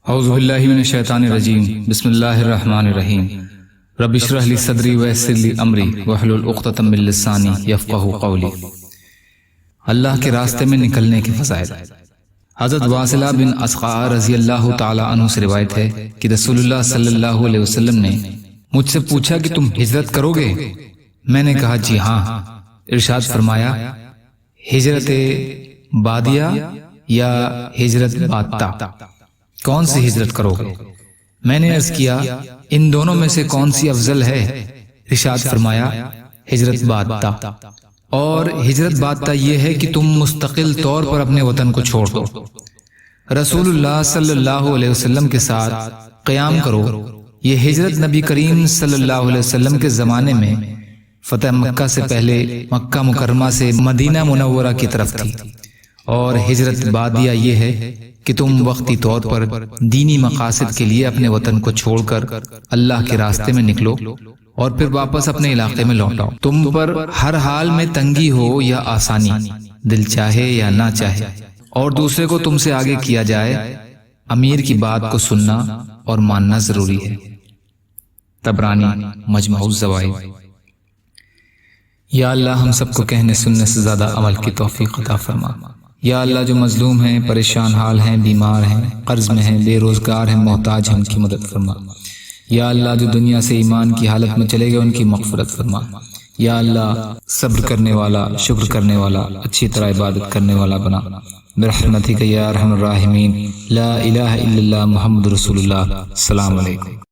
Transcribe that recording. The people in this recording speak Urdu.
اعوذ باللہ من الشیطان الرجیم بسم اللہ الرحمن الرحیم رب اشرح لی صدری ویسر لی امری واحلل عقدۃ من لسانی یفقہوا قولی۔ اللہ کے راستے میں نکلنے کے فضائل۔ حضرت واصلہ بن اسقع رضی اللہ تعالی عنہ سے روایت ہے کہ رسول اللہ صلی اللہ علیہ وسلم نے مجھ سے پوچھا کہ تم ہجرت کرو گے؟ میں نے کہا جی ہاں۔ ارشاد فرمایا ہجرت بادیہ یا ہجرت بادتہ، کون سی ہجرت کرو گے؟ میں نے عرض کیا ان دونوں میں سے کون سی افضل ہے؟ ارشاد فرمایا ہجرت بادتہ، اور ہجرت بادتہ یہ ہے کہ تم مستقل طور پر اپنے وطن کو چھوڑ دو، رسول اللہ صلی اللہ علیہ وسلم کے ساتھ قیام کرو۔ یہ ہجرت نبی کریم صلی اللہ علیہ وسلم کے زمانے میں فتح مکہ سے پہلے مکہ مکرمہ سے مدینہ منورہ کی طرف تھی، اور ہجرت بادیہ یہ ہے کہ تم وقتی طور پر دینی مقاصد کے لیے اپنے وطن کو چھوڑ کر اللہ کے راستے میں نکلو اور پھر واپس اپنے علاقے میں لوٹاؤ۔ تم پر ہر حال میں تنگی ہو یا آسانی، دل چاہے یا نہ چاہے، اور دوسرے کو تم سے آگے کیا جائے، امیر کی بات کو سننا اور ماننا ضروری ہے۔ طبرانی مجمع الزوائد۔ یا اللہ ہم سب کو کہنے سننے سے زیادہ عمل کی توفیق عطا فرما۔ یا اللہ جو مظلوم ہیں، پریشان حال ہیں، بیمار ہیں، قرض میں ہیں، بے روزگار ہیں، محتاج ہیں، ان کی مدد فرما۔ یا اللہ جو دنیا سے ایمان کی حالت میں چلے گئے ان کی مغفرت فرما۔ یا اللہ صبر کرنے والا، شکر کرنے والا، اچھی طرح عبادت کرنے والا بنا برحمتک یا ارحم الراحمین۔ لا الہ الا اللہ محمد رسول اللہ۔ السلام علیکم۔